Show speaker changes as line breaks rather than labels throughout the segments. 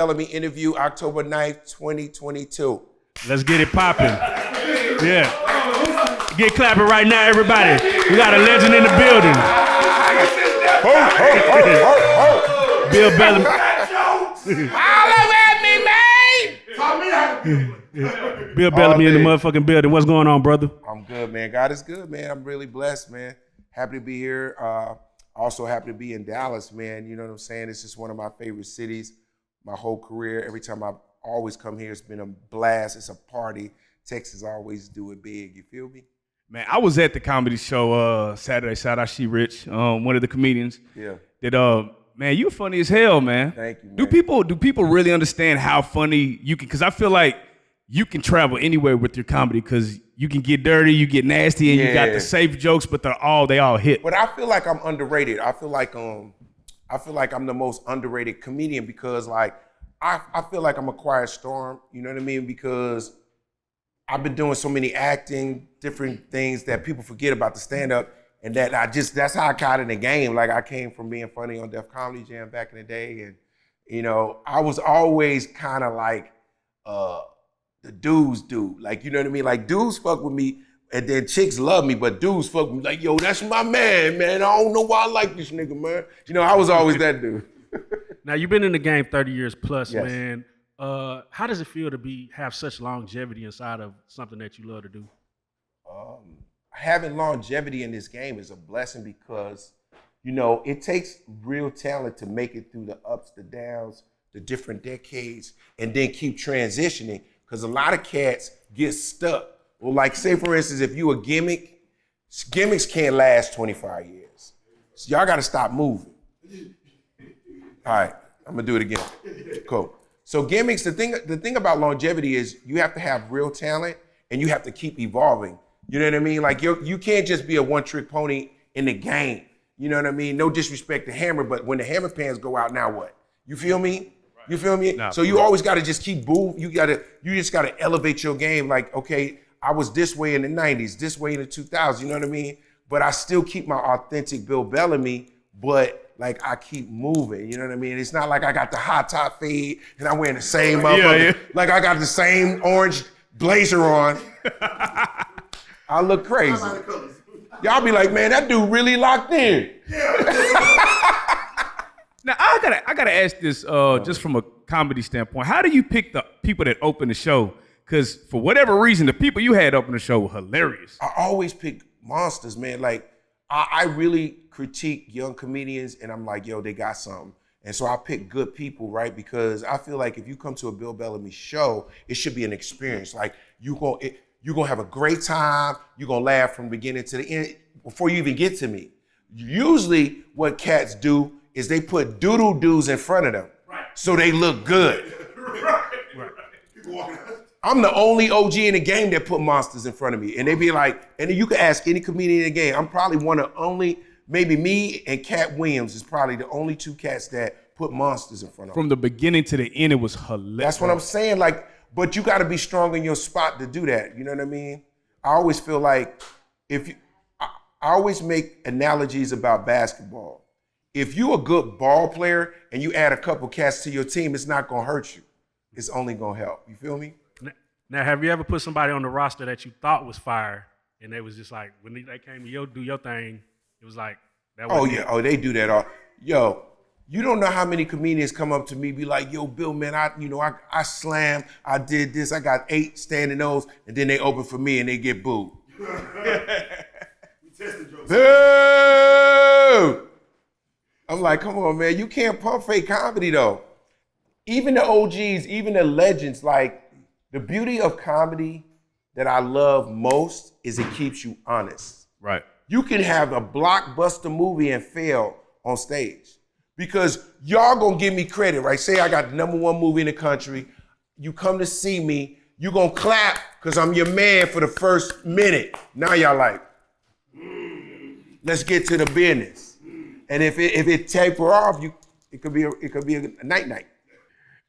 Bellamy interview, October 9th, 2022.
Let's get it popping. Yeah. Get clapping right now, everybody. We got a legend in the building. Bill Bellamy.
Holla at me, man!
Bill Bellamy in the motherfucking building. What's going on, brother?
I'm good, man. God is good, man. I'm really blessed, man. Happy to be here. Also happy to be in Dallas, man. You know what I'm saying? It's just one of my favorite cities. My whole career, every time I always come here, it's been a blast. It's a party. Texas always do it big. You feel me?
Man, I was at the comedy show Saturday. Shout out She Rich, one of the comedians.
Yeah.
Man, you funny as hell, man.
Thank you, man.
Do people really understand how funny you can? Because I feel like you can travel anywhere with your comedy because you can get dirty, you get nasty, and you got the safe jokes, but they all hit.
But I feel like I'm underrated. I feel like I'm the most underrated comedian because like I feel like I'm a quiet storm. You know what I mean? Because I've been doing so many acting, different things that people forget about the stand-up, and that that's how I got in the game. Like I came from being funny on Def Comedy Jam back in the day, and you know, I was always kind of like the dudes do. Like, you know what I mean? Like dudes fuck with me, and then chicks love me, but dudes fuck with me like, yo, that's my man, man. I don't know why I like this nigga, man. You know, I was always that dude.
Now you've been in the game 30 years plus,
Yes.
man. How does it feel to have such longevity inside of something that you love to do?
Having longevity in this game is a blessing because, you know, it takes real talent to make it through the ups, the downs, the different decades, and then keep transitioning. Because a lot of cats get stuck. Well, like say for instance, if you a gimmick, gimmicks can't last 25 years. So y'all gotta stop moving. All right, I'm gonna do it again. Cool. So gimmicks, the thing about longevity is you have to have real talent and you have to keep evolving. You know what I mean? Like you can't just be a one-trick pony in the game. You know what I mean? No disrespect to Hammer, but when the Hammer pans go out, now what? You feel me? You feel me?
Nah,
so you always gotta just keep moving. You just gotta elevate your game. Like, okay, I was this way in the 90s, this way in the 2000s, you know what I mean? But I still keep my authentic Bill Bellamy, but like I keep moving, you know what I mean? It's not like I got the hot top fade and I'm wearing the same like I got the same orange blazer on. I look crazy. Y'all be like, man, that dude really locked in.
Now I gotta ask this just from a comedy standpoint. How do you pick the people that open the show? Because for whatever reason, the people you had open the show were hilarious.
I always pick monsters, man. Like I really critique young comedians and I'm like, yo, they got something. And so I pick good people, right? Because I feel like if you come to a Bill Bellamy show, it should be an experience. Like you're gonna have a great time. You're gonna laugh from the beginning to the end before you even get to me. Usually what cats do is they put doodle doos in front of them, right, so they look good. Right. I'm the only OG in the game that put monsters in front of me. And they be like, and you can ask any comedian in the game, I'm probably one of only, maybe me and Cat Williams is probably the only two cats that put monsters in front of them.
From the beginning to the end, it was hilarious.
That's what I'm saying. Like, but you gotta be strong in your spot to do that. You know what I mean? I always feel like I always make analogies about basketball. If you a good ball player and you add a couple cats to your team, it's not gonna hurt you. It's only gonna help. You feel me?
Now, have you ever put somebody on the roster that you thought was fire, and they was just like, when they came to do your thing, it was like, that was
they do that all. Yo, you don't know how many comedians come up to me, be like, yo, Bill, man, I slammed, I did this, I got 8 standing O's, and then they open for me and they get booed. Boo! I'm like, come on, man, you can't pump fake comedy though. Even the OGs, even the legends, like, the beauty of comedy that I love most is it keeps you honest.
Right.
You can have a blockbuster movie and fail on stage because y'all gonna give me credit, right? Say I got the #1 movie in the country. You come to see me, you gonna clap because I'm your man for the first minute. Now y'all like, let's get to the business. And if it taper off, it could be a night.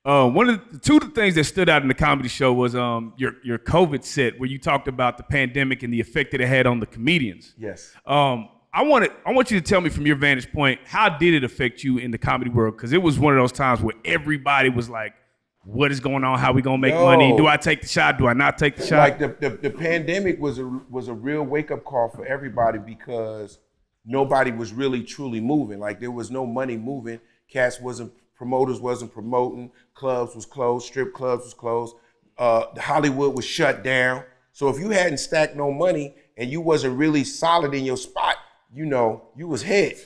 Two of the things that stood out in the comedy show was your COVID set where you talked about the pandemic and the effect that it had on the comedians.
Yes.
I want you to tell me from your vantage point, how did it affect you in the comedy world? Because it was one of those times where everybody was like what is going on? How we gonna make money? Do I take the shot? Do I not take the shot?
Like the pandemic was a real wake up call for everybody because nobody was really truly moving. Like there was no money moving. Promoters wasn't promoting. Clubs was closed. Strip clubs was closed. Hollywood was shut down. So if you hadn't stacked no money and you wasn't really solid in your spot, you was hit.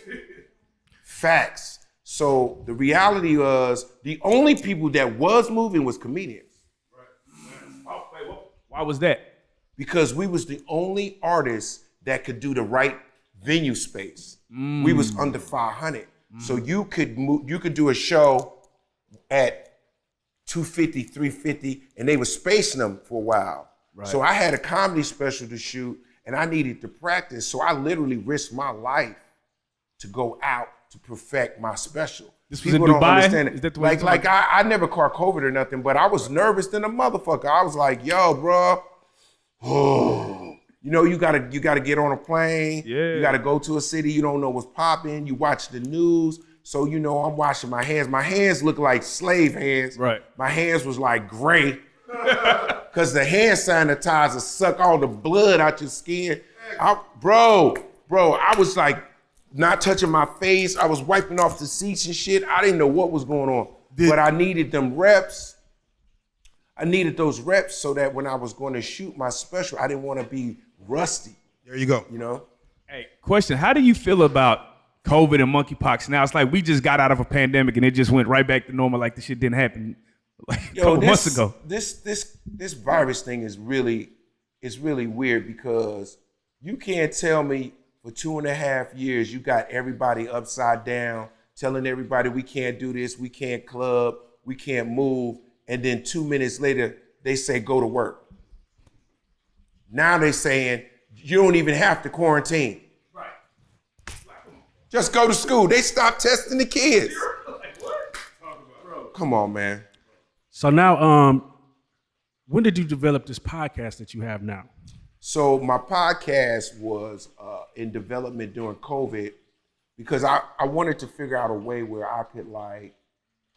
Facts. So the reality was the only people that was moving was comedians.
Why was that?
Because we was the only artists that could do the right venue space. We was under 500. So you could do a show at 250, 350, and they were spacing them for a while. Right. So I had a comedy special to shoot and I needed to practice. So I literally risked my life to go out to perfect my special.
This was People in Dubai?
Don't understand it.
Is that the
I never caught COVID or nothing, but I was nervous than a motherfucker. I was like, yo, bro, you gotta get on a plane. Yeah. You gotta go to a city. You don't know what's popping. You watch the news. So, I'm washing my hands. My hands look like slave hands. Right. My hands was like gray because the hand sanitizer suck all the blood out your skin. Bro, I was like not touching my face. I was wiping off the seats and shit. I didn't know what was going on, but I needed them reps. I needed those reps so that when I was going to shoot my special, I didn't want to be rusty.
There you go.
Hey, question. How do you feel about COVID and monkeypox now? It's like we just got out of a pandemic and it just went right back to normal like the shit didn't happen like a couple months ago.
This virus thing is really weird because you can't tell me for 2.5 years you got everybody upside down telling everybody we can't do this, we can't club, we can't move, and then 2 minutes later they say go to work. Now they're saying you don't even have to quarantine. Right. Just go to school. They stopped testing the kids. Like, what? Come on, man.
So now, when did you develop this podcast that you have now?
So my podcast was in development during COVID because I wanted to figure out a way where I could like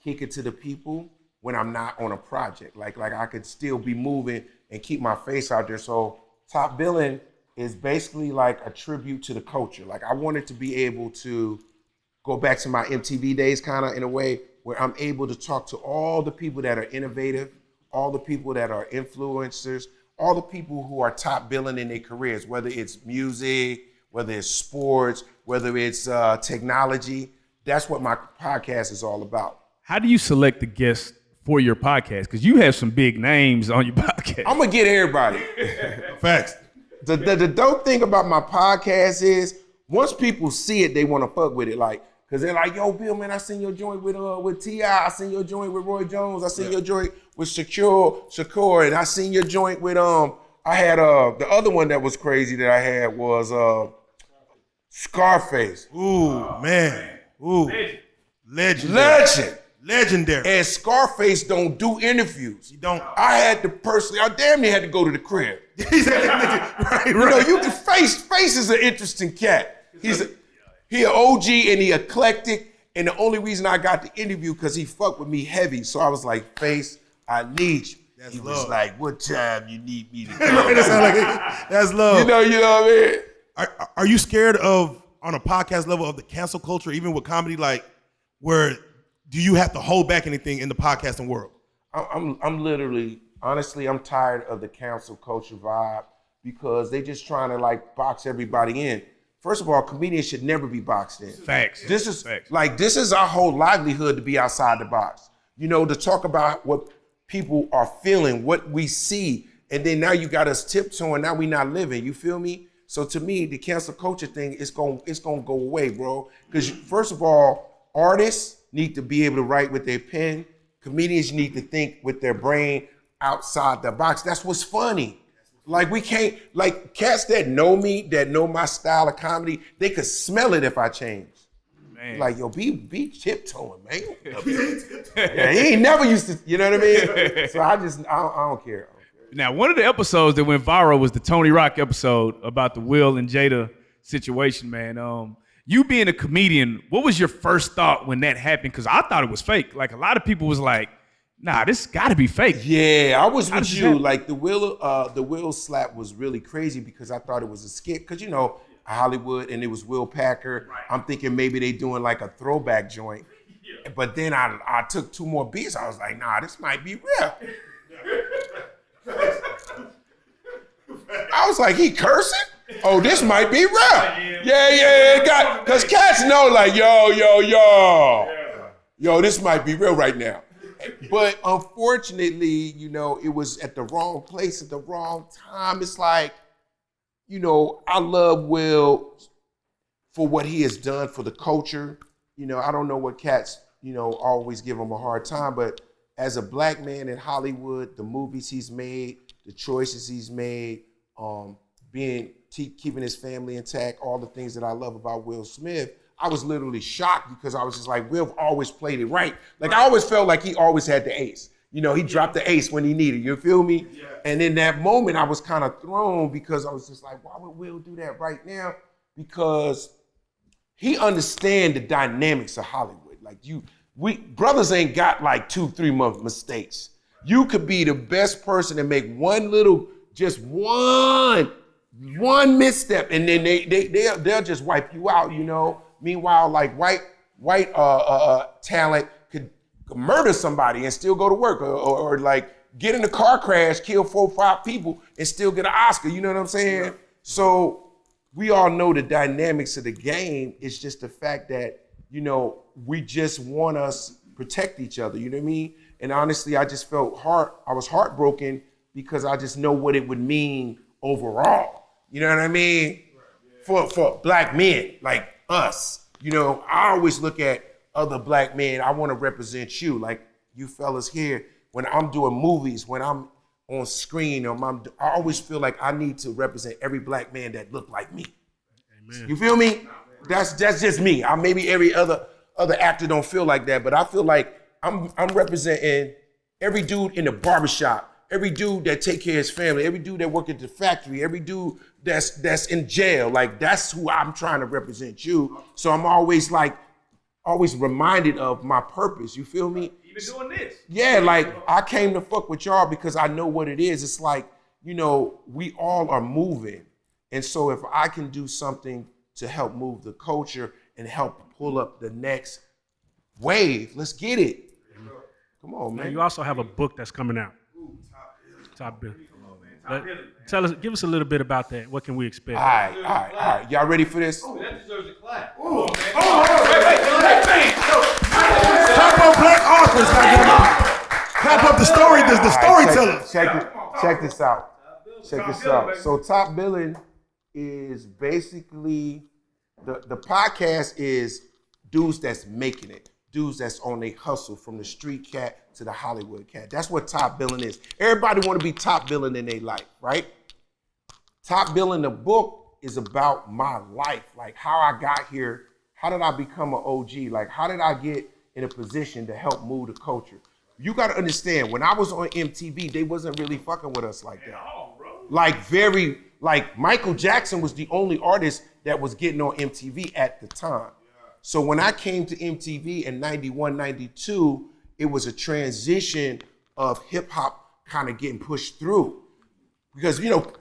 kick it to the people when I'm not on a project. Like I could still be moving and keep my face out there. So Top Billing is basically like a tribute to the culture. Like I wanted to be able to go back to my MTV days kind of in a way where I'm able to talk to all the people that are innovative, all the people that are influencers, all the people who are top billing in their careers, whether it's music, whether it's sports, whether it's technology. That's what my podcast is all about.
How do you select the guests for your podcast? Because you have some big names on your podcast.
I'm gonna get everybody.
Facts.
The dope thing about my podcast is once people see it, they want to fuck with it. Like, cause they're like, yo, Bill, man, I seen your joint with T.I., I seen your joint with Roy Jones, I seen your joint with Shakur, and I seen your joint with I had the other one that was crazy that I had was Scarface.
Ooh, man. Ooh. Legend. Legendary.
And Scarface don't do interviees.
He don't.
I damn near had to go to the crib.
right.
You can Face is an interesting cat. He an OG and he eclectic. And the only reason I got the interview because he fucked with me heavy. So I was like, Face, I need you. He was like, what time you need me to come?
That's love.
You know what I mean?
Are you scared of, on a podcast level, of the cancel culture, even with comedy, like where do you have to hold back anything in the podcasting world?
I'm literally, honestly, I'm tired of the cancel culture vibe because they just trying to like box everybody in. First of all, comedians should never be boxed in.
Facts.
This is our whole livelihood to be outside the box. To talk about what people are feeling, what we see, and then now you got us tiptoeing, now we not living, you feel me? So to me, the cancel culture thing, it's gonna go away, bro. Because first of all, artists need to be able to write with their pen. Comedians need to think with their brain outside the box. That's what's funny. Like we can't, like cats that know me, that know my style of comedy, they could smell it if I change. Man. Like, yo, be tiptoeing, man. Yeah, he ain't never used to, you know what I mean? So I don't care.
Now, one of the episodes that went viral was the Tony Rock episode about the Will and Jada situation, man. You being a comedian, what was your first thought when that happened? Because I thought it was fake. Like a lot of people was like, nah, this got to be fake.
Yeah, I was with
does
you.
that-
Like the Will slap was really crazy because I thought it was a skit. Because Hollywood and it was Will Packer. Right. I'm thinking maybe they doing like a throwback joint. Yeah. But then I took 2 more beats. I was like, nah, this might be real. I was like, he cursing? Oh, this might be real. Yeah. Because cats know like, yo, this might be real right now. But unfortunately, it was at the wrong place at the wrong time. It's like, I love Will for what he has done for the culture. I don't know what cats, always give him a hard time, but as a black man in Hollywood, the movies he's made, the choices he's made, keeping his family intact, all the things that I love about Will Smith, I was literally shocked because I was just like, Will always played it right. Like I always felt like he always had the ace. He dropped the ace when he needed, you feel me? Yeah. And in that moment, I was kind of thrown because I was just like, why would Will do that right now? Because he understands the dynamics of Hollywood. Like we brothers ain't got like 2-3 month mistakes. You could be the best person and make one misstep, and then they'll just wipe you out, Meanwhile, like white talent could murder somebody and still go to work, or like get in a car crash, kill 4 or 5 people, and still get an Oscar. You know what I'm saying? Yeah. So we all know the dynamics of the game. It's just the fact that we just want us protect each other. You know what I mean? And honestly, I just felt I was heartbroken because I just know what it would mean overall. You know what I mean? For black men like us. I always look at other black men. I want to represent you, like you fellas here. When I'm doing movies, when I'm on screen, I always feel like I need to represent every black man that look like me. Amen. You feel me? That's just me. Maybe every other actor don't feel like that, but I feel like I'm representing every dude in the barbershop, every dude that take care of his family, every dude that work at the factory, every dude that's in jail. Like that's who I'm trying to represent you. So I'm always reminded of my purpose. You feel me?
Even doing this.
Yeah, like I came to fuck with y'all because I know what it is. It's like, we all are moving. And so if I can do something to help move the culture and help pull up the next wave, let's get it. Come on, man.
You also have a book that's coming out. Top Billing. Give us a little bit about that. What can we expect?
All right. Y'all ready for this?
Oh, that deserves a clap.
Clap up black authors, goddammit. Clap up the storytellers.
Check this out. So Top Billing is basically the podcast is dudes that's making it. Dudes that's on a hustle from the street cat to the Hollywood cat. That's what top billing is. Everybody want to be top billing in their life, right? Top Billing, the book, is about my life, like how I got here. How did I become an OG? Like how did I get in a position to help move the culture? You got to understand, when I was on MTV, they wasn't really fucking with us like that. Like Michael Jackson was the only artist that was getting on MTV at the time. So when I came to MTV in 91, 92, it was a transition of hip hop kind of getting pushed through. Because,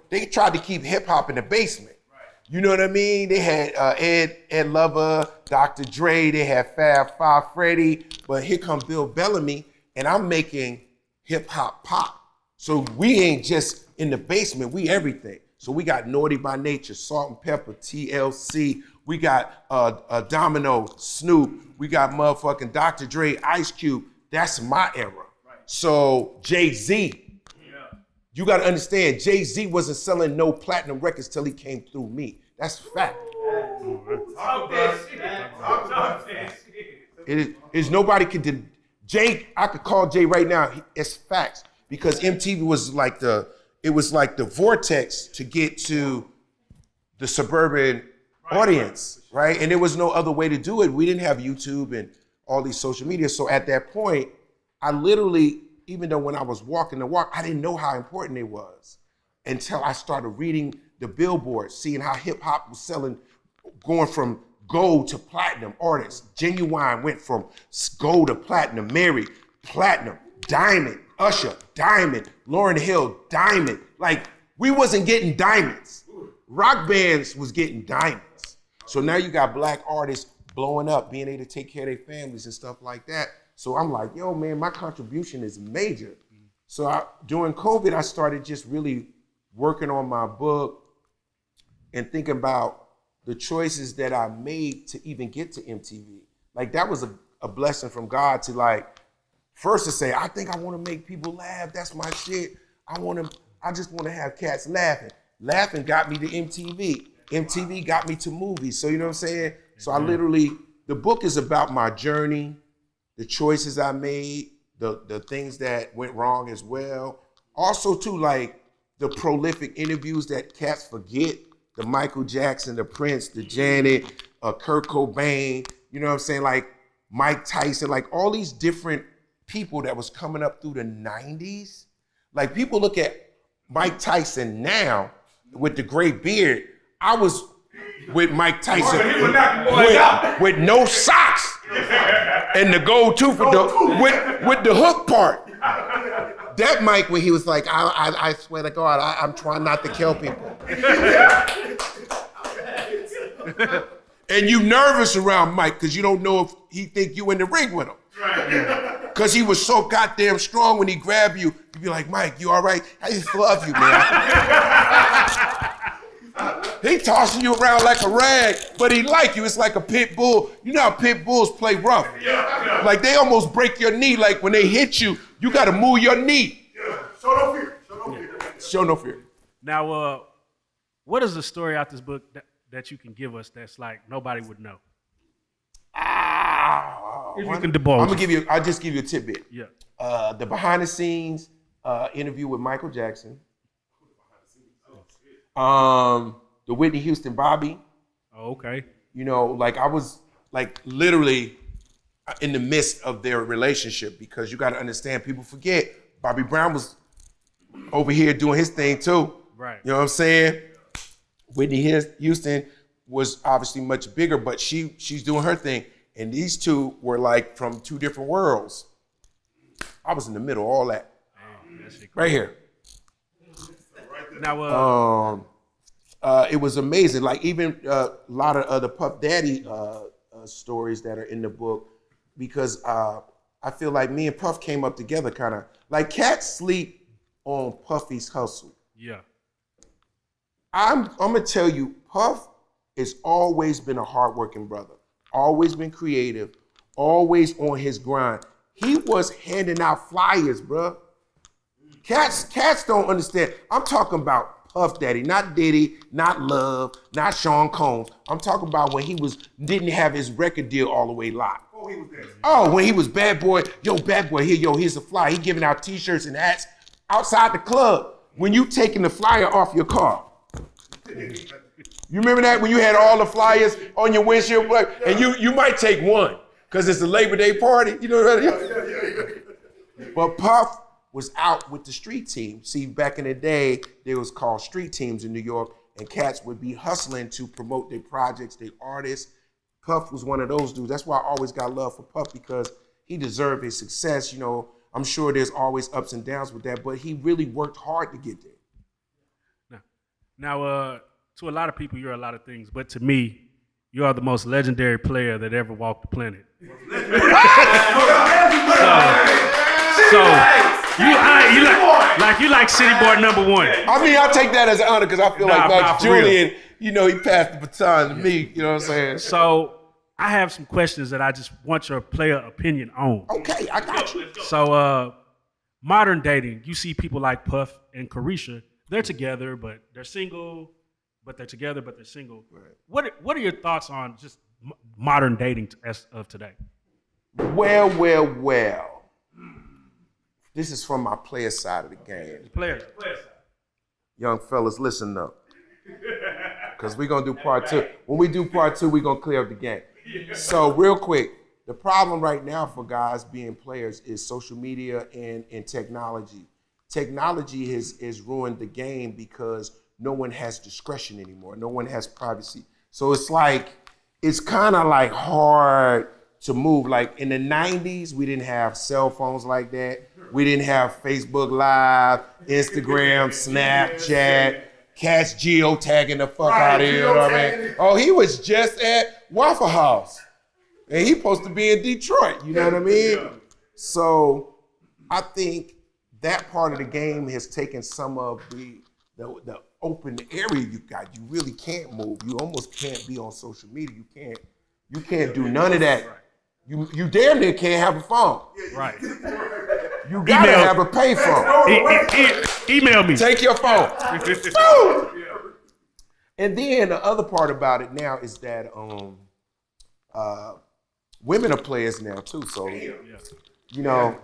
they tried to keep hip hop in the basement. Right. You know what I mean? They had Ed Lover, Dr. Dre, they had Fab Five Freddy, but here come Bill Bellamy, and I'm making hip hop pop. So we ain't just in the basement, we everything. So we got Naughty by Nature, Salt and Pepper, TLC, we got Domino, Snoop, we got motherfucking Dr. Dre, Ice Cube. That's my era. Right. So Jay-Z, you gotta understand, Jay-Z wasn't selling no platinum records till he came through me. That's fact. It is nobody can Jay, I could call Jay right now, it's facts. Because MTV was like the vortex to get to the suburban audience, right? And there was no other way to do it. We didn't have YouTube and all these social media. So at that point, I literally, even though when I was walking the walk, I didn't know how important it was until I started reading the billboards, seeing how hip hop was selling, going from gold to platinum artists. Genuine went from gold to platinum, Mary, platinum, diamond. Usher, diamond. Lauryn Hill, diamond. Like, we wasn't getting diamonds. Rock bands was getting diamonds. So now you got black artists blowing up, being able to take care of their families and stuff like that. So I'm like, yo, man, my contribution is major. So during COVID, I started just really working on my book and thinking about the choices that I made to even get to MTV. Like, that was a blessing from God to, like, first to say, I think I want to make people laugh. That's my shit. I just want to have cats laughing. Laughing got me to MTV. MTV got me to movies. So, you know what I'm saying? So the book is about my journey, the choices I made, the things that went wrong as well. Also, too, like, the prolific interviews that cats forget, the Michael Jackson, the Prince, the Janet, Kurt Cobain, you know what I'm saying? Like, Mike Tyson, like, all these different people that was coming up through the 90s. Like, people look at Mike Tyson now with the gray beard. I was with Mike Tyson with no socks and the gold tooth with the hook part. That Mike, when he was like, I swear to God, I'm trying not to kill people. And you nervous around Mike because you don't know if he think you in the ring with him. Because he was so goddamn strong when he grabbed you, you'd be like, Mike, you all right? I just love you, man. He tossing you around like a rag, but he like you. It's like a pit bull. You know how pit bulls play rough. Like, they almost break your knee. Like, when they hit you, you got to move your knee.
Show no fear.
Show no fear.
Now, what is the story out this book that you can give us that's like nobody would know? If you can divulge.
I'll just give you a tidbit.
Yeah.
The behind the scenes interview with Michael Jackson. The Whitney Houston Bobby.
Oh, okay.
You know, like, I was like literally in the midst of their relationship, because you got to understand, people forget Bobby Brown was over here doing his thing too.
Right.
You know what I'm saying? Whitney Houston was obviously much bigger, but she's doing her thing. And these two were like from two different worlds. I was in the middle of all that.
Man, that shit
Right here.
Now,
it was amazing. Like, even a lot of other Puff Daddy stories that are in the book, because I feel like me and Puff came up together kind of. Like, cats sleep on Puffy's hustle.
yeah.
I'm gonna tell you, Puff has always been a hardworking brother, always been creative, always on his grind. He was handing out flyers, bruh. Cats don't understand. I'm talking about Puff Daddy, not Diddy, not Love, not Sean Combs. I'm talking about when he didn't have his record deal all the way locked.
Oh, he was there.
Oh, when he was Bad Boy, Bad Boy, here's a flyer. He giving out t-shirts and hats outside the club. When you taking the flyer off your car. You remember that? When you had all the flyers on your windshield, and you might take one, because it's the Labor Day party. You know what I mean? But Puff was out with the street team. See, back in the day, they was called street teams in New York, and cats would be hustling to promote their projects, their artists. Puff was one of those dudes. That's why I always got love for Puff, because he deserved his success. You know, I'm sure there's always ups and downs with that, but he really worked hard to get there.
Now, to a lot of people, you're a lot of things, but to me, you are the most legendary player that ever walked the planet. You like City Boy #1.
I mean, I take that as an honor, because I feel like Max
for real.
Julian, you know, he passed the baton to me. You know what I'm saying?
So I have some questions that I just want your player opinion on.
Okay, I got you.
So modern dating, you see people like Puff and Carisha, they're together, but they're single, but they're together, but they're single. Right. What are your thoughts on just modern dating as of today?
Well. This is from my player side of the game.
Player.
Young fellas, listen up. Because we're going to do part 2. When we do part 2, we're going to clear up the game. So real quick, the problem right now for guys being players is social media and technology. Technology has ruined the game because no one has discretion anymore. No one has privacy. So it's kind of like hard to move. Like in the 90s, we didn't have cell phones like that. We didn't have Facebook Live, Instagram, Snapchat, cats geotagging the fuck out of here. You know what I mean? Oh, he was just at Waffle House. And he supposed to be in Detroit. You know what I mean? So I think that part of the game has taken some of the open area you got. You really can't move. You almost can't be on social media. You can't do none of that. You damn near can't have a phone.
Right.
You gotta have a pay phone.
Email me.
Take your phone. Boom! And then the other part about it now is that women are players now too. So you know.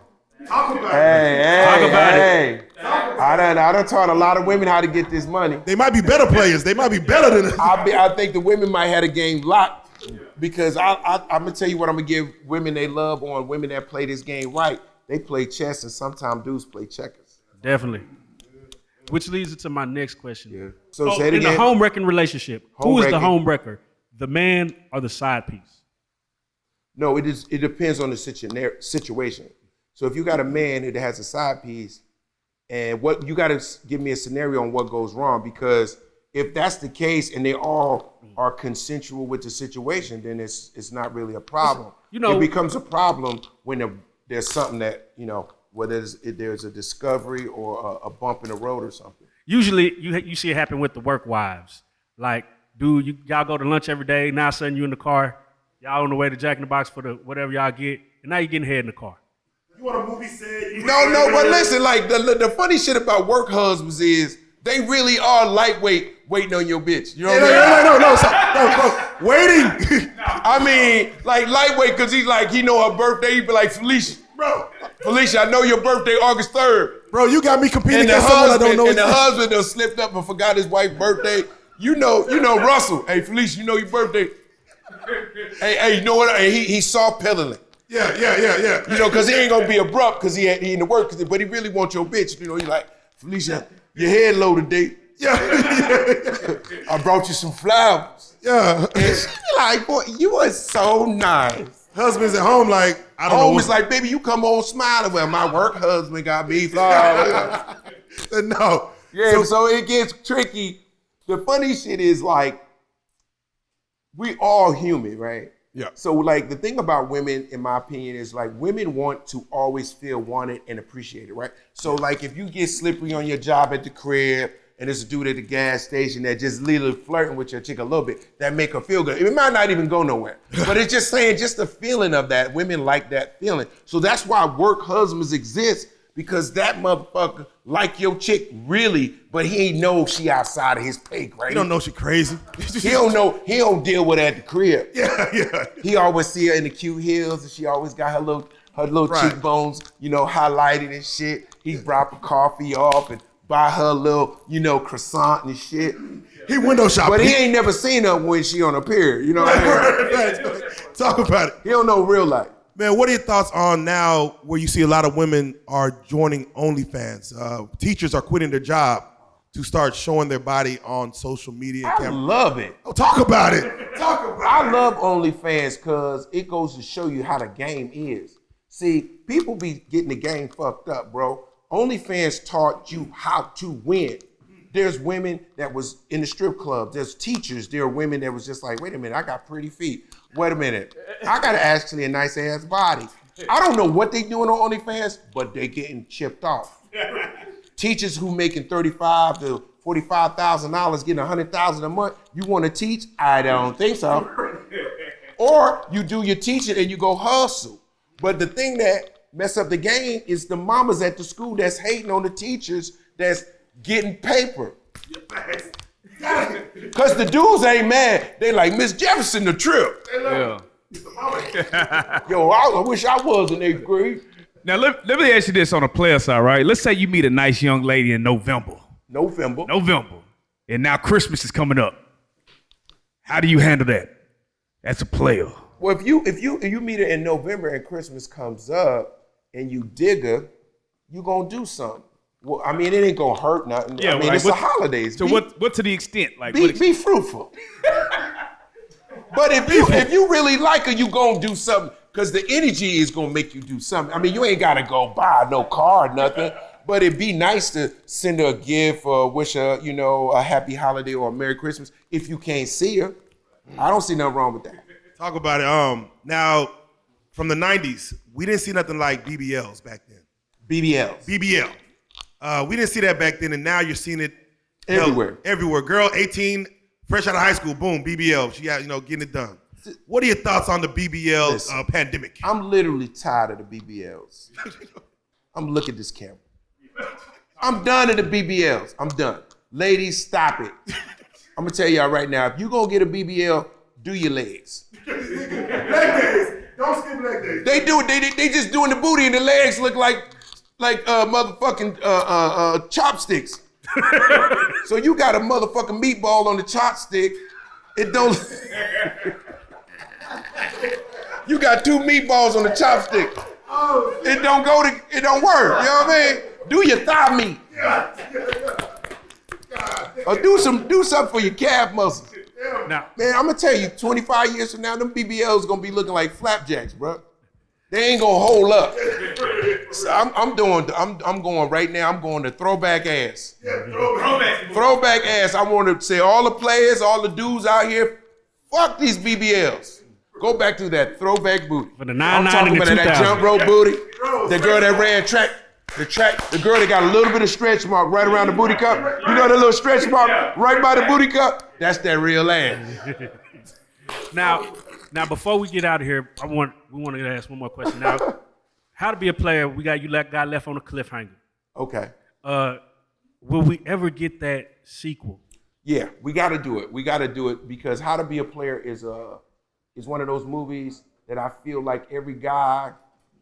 Talk about
Hey. I done taught a lot of women how to get this money.
They might be better players. They might be better than us.
I think the women might have a game locked because I'm gonna tell you what I'm gonna give women they love on women that play this game right. They play chess and sometimes dudes play checkers.
Definitely. Which leads into my next question.
Yeah. So say it
in
again.
the home wrecking relationship, who is the
Home-wrecking.
home wrecker? The man or the side piece?
No, it depends on the situation. So if you got a man that has a side piece, and what you got to give me a scenario on what goes wrong, because if that's the case and they all are consensual with the situation, then it's not really a problem.
You know,
it becomes a problem when there's something that, you know, whether there's a discovery or a bump in the road or something.
Usually you see it happen with the work wives. Like, dude, y'all go to lunch every day. Now suddenly you in the car. Y'all on the way to Jack in the Box for the whatever y'all get. And now you're getting head in the car.
You want a movie set?
No, but listen, like the funny shit about work husbands is they really are lightweight waiting on your bitch. You know what I mean?
No, waiting.
I mean, like lightweight because he's like, he know her birthday, he be like, Felicia, I know your birthday August 3rd.
Bro, you got me competing
And the
against someone I don't
husband,
know.
and the husband done slipped up and forgot his wife's birthday. You know Russell. Hey, Felicia, you know your birthday. Hey, you know what? And he soft pedaling.
Yeah.
You know, because he ain't gonna be abrupt because he in the work, but he really wants your bitch. You know, he like, Felicia, your head low today.
Yeah.
I brought you some flowers.
Yeah.
And she be like, boy, you are so nice.
Husbands at home like, I don't know.
Always like, baby, you come home smiling. Well, my work husband got me flowers.
No.
Yeah, so it gets tricky. The funny shit is like, we all human, right?
Yeah.
So like the thing about women, in my opinion, is like women want to always feel wanted and appreciated, right? So like if you get slippery on your job at the crib and there's a dude at the gas station that just literally flirting with your chick a little bit, that make her feel good. It might not even go nowhere, but it's just saying, just the feeling of that. Women like that feeling. So that's why work husbands exist, because that motherfucker like your chick really, but he ain't know she outside of his pay grade.
You don't know she crazy.
He don't know, he don't deal with her at the crib.
Yeah.
He always see her in the cute heels and she always got her little
Right.
cheekbones, you know, highlighted and shit. He drop a coffee off and buy her a little, you know, croissant and shit.
He window shopping.
But he ain't never seen her when she on her period, you know what I mean?
Talk about it.
He don't know real life.
Man, what are your thoughts on now where you see a lot of women are joining OnlyFans? Teachers are quitting their job to start showing their body on social media and
I
camera.
love it.
Oh, talk about it.
I love OnlyFans because it goes to show you how the game is. See, people be getting the game fucked up, bro. OnlyFans taught you how to win. There's women that was in the strip club. There's teachers. There are women that was just like, wait a minute, I got pretty feet. Wait a minute, I got actually a nice ass body. I don't know what they doing on OnlyFans, but they getting chipped off. Teachers who making $35,000 to $45,000, getting $100,000 a month. You want to teach? I don't think so. Or you do your teaching and you go hustle. But the thing that mess up the game is the mamas at the school that's hating on the teachers that's getting paper. Because the dudes ain't mad. They like, Miss Jefferson the trip.
Yeah.
Yo, I wish I was in 8th grade.
Now let me ask you this on a player side, right? Let's say you meet a nice young lady in November, and now Christmas is coming up. How do you handle that as a player?
Well, if you meet her in November and Christmas comes up and you dig her, you gonna do something. Well, I mean, it ain't gonna hurt nothing.
Yeah,
I mean,
like,
it's the holidays.
So what to the extent? Like
Be fruitful. But if you really like her, you gonna do something. Because the energy is gonna make you do something. I mean, you ain't gotta go buy no car or nothing, but it'd be nice to send her a gift or wish her, a happy holiday or a Merry Christmas if you can't see her. I don't see nothing wrong with that.
Talk about it. Now, from the 90s, we didn't see nothing like BBLs back then.
BBLs.
BBL. We didn't see that back then, and now you're seeing it
Everywhere.
Everywhere. Girl, 18, fresh out of high school, boom, BBL. She got, getting it done. What are your thoughts on the BBL pandemic?
I'm literally tired of the BBLs. Look at this camera. I'm done at the BBLs. I'm done. Ladies, stop it. I'm gonna tell y'all right now, if you gonna get a BBL, do your legs.
Leg days. Don't skip leg days.
They do it. They just doing the booty and the legs look like motherfucking chopsticks. So you got a motherfucking meatball on the chopstick. It don't. You got two meatballs on the chopstick. It don't work. You know what I mean? Do your thigh meat. Or do something for your calf muscles.
Now,
Man, I'm gonna tell you, 25 years from now, them BBLs gonna be looking like flapjacks, bro. They ain't gonna hold up. So I'm going right now. I'm going to throwback ass. Throwback ass. I want to say all the players, all the dudes out here, fuck these BBLs. Go back to that throwback booty.
For the 9-9
I'm talking
and the
about that
2000.
jump rope booty. The girl that ran track. The girl that got a little bit of stretch mark right around the booty cup. You know that little stretch mark right by the booty cup? That's that real ass.
Now, before we get out of here, we want to ask one more question. Now, how to be a player? We got you guy left on a cliffhanger.
Okay.
Will we ever get that sequel?
Yeah, we got to do it. We got to do it because How to Be a Player is one of those movies that I feel like every guy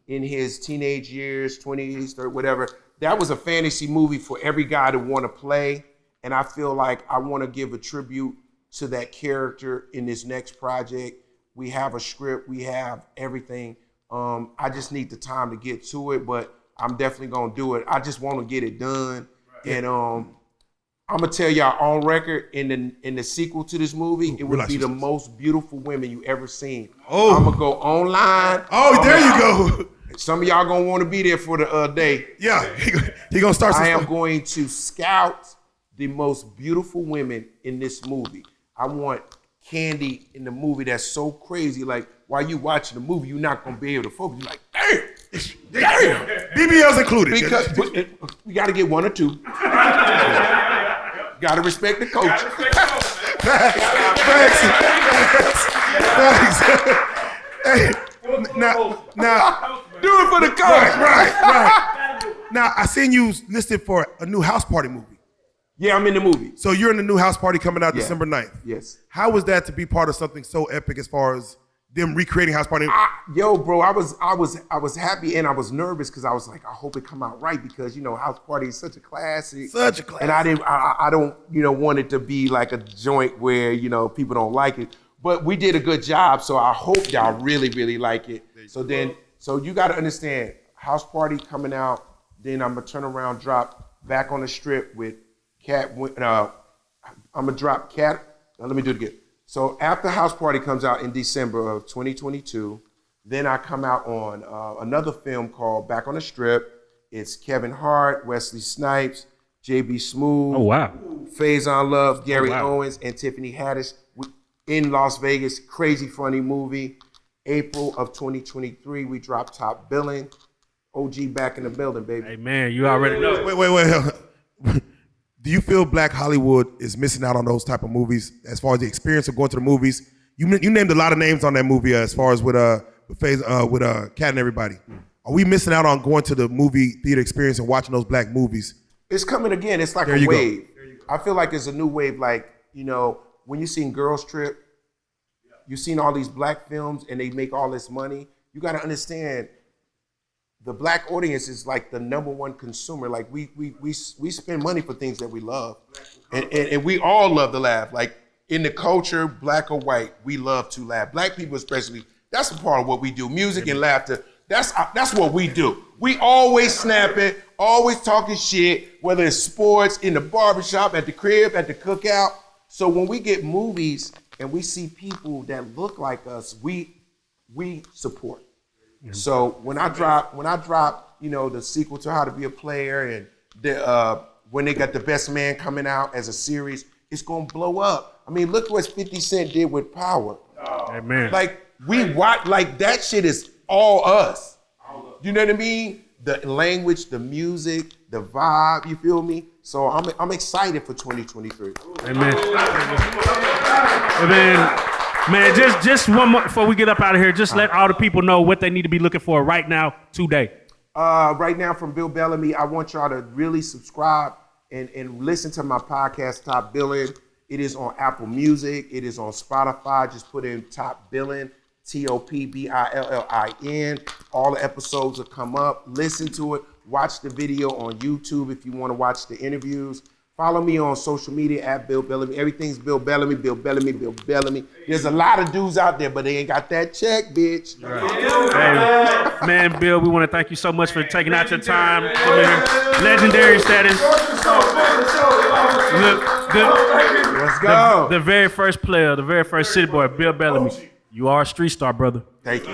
in his teenage years, 20s, 30, whatever, that was a fantasy movie for every guy to want to play. And I feel like I want to give a tribute to that character in this next project. We have a script, we have everything. I just need the time to get to it, but I'm definitely gonna do it. I just want to get it done. Right. And I'm gonna tell y'all on record, in the sequel to this movie, it would be the most beautiful women you ever seen.
Oh.
I'm gonna go online.
Oh, there you go.
Some of y'all gonna want to be there for the day.
Yeah, he gonna start.
I am going to scout the most beautiful women in this movie. I want Candy in the movie that's so crazy. Like while you watching the movie, you're not gonna be able to focus. You're like, damn.
BBLs included.
Because we got to get one or two. Got to respect the coach.
Thanks. Hey, now,
do it for the coach.
Right. Now, I seen you listed for a new house party movie.
Yeah, I'm in the movie.
So you're in the new house party coming out December 9th.
Yes.
How was that to be part of something so epic as far as them recreating house party?
Yo, bro, I was happy and I was nervous because I was like, I hope it come out right because house party is such a classic.
Such a classic.
And I don't want it to be like a joint where people don't like it. But we did a good job, so I hope y'all really, really like it. So you got to understand, house party coming out, then I'm gonna turn around, drop Back on the Strip with Cat. I'm gonna drop Cat. Now let me do it again. So after House Party comes out in December of 2022, then I come out on another film called Back on the Strip. It's Kevin Hart, Wesley Snipes, J.B. Smoove,
Oh, wow.
Faison Love, Gary
wow.
Owens, and Tiffany Haddish in Las Vegas. Crazy funny movie. April of 2023, we dropped Top Billing. OG back in the building, baby.
Hey, man, you already know.
Wait. Do you feel Black Hollywood is missing out on those type of movies as far as the experience of going to the movies? You named a lot of names on that movie as far as with Cat and everybody. Are we missing out on going to the movie theater experience and watching those black movies?
It's coming again. It's like a wave. I feel like it's a new wave. Like, when you seen Girls Trip, you seen all these black films and they make all this money. You got to understand, the black audience is like the number one consumer. Like we spend money for things that we love, and we all love to laugh. Like in the culture, black or white, we love to laugh. Black people especially. That's a part of what we do. Music and laughter. That's what we do. We always snapping, always talking shit. Whether it's sports, in the barbershop, at the crib, at the cookout. So when we get movies and we see people that look like us, we support. So when I drop, the sequel to How to Be a Player and when they got The Best Man coming out as a series, it's gonna blow up. I mean, look what 50 Cent did with Power.
Amen.
Like we watch, like that shit is all us. You know what I mean? The language, the music, the vibe. You feel me? So I'm excited for 2023.
Amen. Man, just one more before we get up out of here. Just let all the people know what they need to be looking for right now, today.
Right now from Bill Bellamy, I want y'all to really subscribe and listen to my podcast, Top Billing. It is on Apple Music. It is on Spotify. Just put in Top Billing, TOPBILLIN. All the episodes will come up. Listen to it. Watch the video on YouTube if you want to watch the interviews. Follow me on social media at Bill Bellamy. Everything's Bill Bellamy, Bill Bellamy, Bill Bellamy. There's a lot of dudes out there, but they ain't got that check, bitch.
Right. Hey, man, Bill, we want to thank you so much for taking out your time. Legendary status.
Let's go.
The very first player, the very first city boy, Bill Bellamy. You are a street star, brother.
Thank you.